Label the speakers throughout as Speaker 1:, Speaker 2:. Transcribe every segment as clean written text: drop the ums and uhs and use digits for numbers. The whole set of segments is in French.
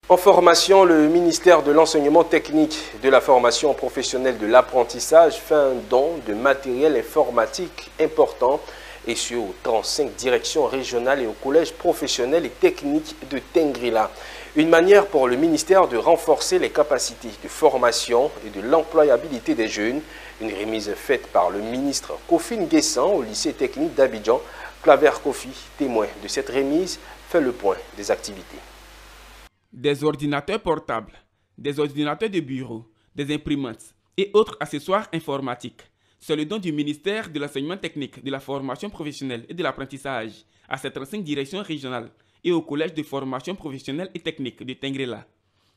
Speaker 1: En formation, le ministère de l'Enseignement technique, de la formation professionnelle de l'apprentissage fait un don de matériel informatique important et ce aux 35 directions régionales et aux collèges professionnels et techniques de Tengrila. Une manière pour le ministère de renforcer les capacités de formation et de l'employabilité des jeunes. Une remise faite par le ministre Kofi Nguessan au lycée technique d'Abidjan. Claver Kofi, témoin de cette remise, fait le point des activités.
Speaker 2: Des ordinateurs portables, des ordinateurs de bureau, des imprimantes et autres accessoires informatiques. C'est le don du ministère de l'Enseignement technique, de la formation professionnelle et de l'apprentissage à ces 35 directions régionales et au collège de formation professionnelle et technique de Tengrila.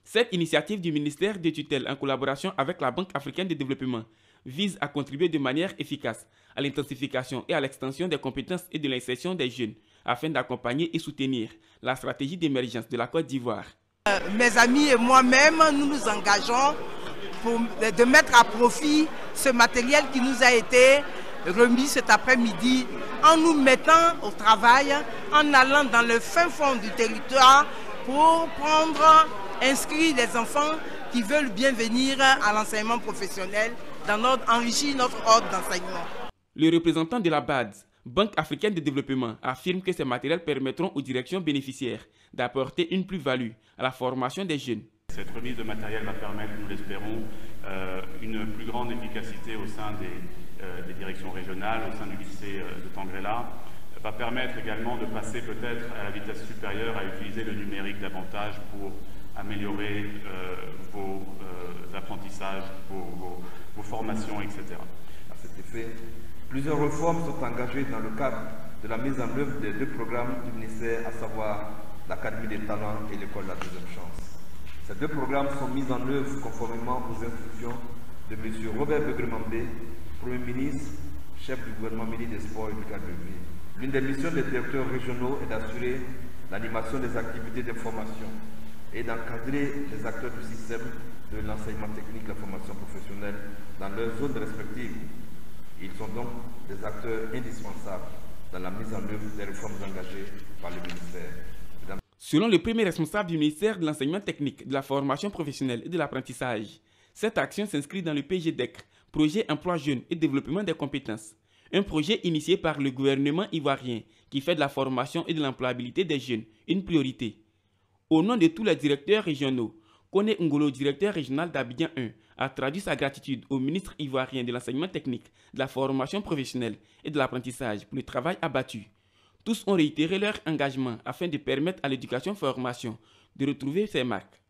Speaker 2: Cette initiative du ministère de tutelle en collaboration avec la Banque africaine de développement vise à contribuer de manière efficace à l'intensification et à l'extension des compétences et de l'insertion des jeunes afin d'accompagner et soutenir la stratégie d'émergence de la Côte d'Ivoire.
Speaker 3: Mes amis et moi-même, nous nous engageons de mettre à profit ce matériel qui nous a été remis cet après-midi en nous mettant au travail, en allant dans le fin fond du territoire pour inscrire les enfants qui veulent bien venir à l'enseignement professionnel, enrichir notre ordre d'enseignement.
Speaker 2: Le représentant de la BAD, Banque africaine de développement, affirme que ces matériels permettront aux directions bénéficiaires d'apporter une plus-value à la formation des jeunes.
Speaker 4: Cette remise de matériel va permettre, nous l'espérons, une plus grande efficacité au sein des directions régionales, au sein du lycée de Tengrila, va permettre également de passer peut-être à la vitesse supérieure à utiliser le numérique davantage pour améliorer vos apprentissages, vos formations, etc.
Speaker 5: À cet effet, plusieurs réformes sont engagées dans le cadre de la mise en œuvre des deux programmes du ministère, à savoir l'Académie des talents et l'École de la deuxième chance. Ces deux programmes sont mis en œuvre conformément aux instructions de M. Robert Begremambé, Premier ministre, chef du gouvernement ministre des Sports et du cadre de vie. L'une des missions des directeurs régionaux est d'assurer l'animation des activités de formation et d'encadrer les acteurs du système de l'enseignement technique et de la formation professionnelle dans leurs zones respectives. Ils sont donc des acteurs indispensables dans la mise en œuvre des réformes engagées par le ministère.
Speaker 2: Selon le premier responsable du ministère de l'Enseignement technique, de la formation professionnelle et de l'apprentissage, cette action s'inscrit dans le PGDEC, Projet Emploi Jeunes et Développement des compétences, un projet initié par le gouvernement ivoirien qui fait de la formation et de l'employabilité des jeunes une priorité. Au nom de tous les directeurs régionaux, Kone Ngolo, directeur régional d'Abidjan 1, a traduit sa gratitude au ministre ivoirien de l'Enseignement technique, de la formation professionnelle et de l'apprentissage pour le travail abattu. Tous ont réitéré leur engagement afin de permettre à l'éducation-formation de retrouver ses marques.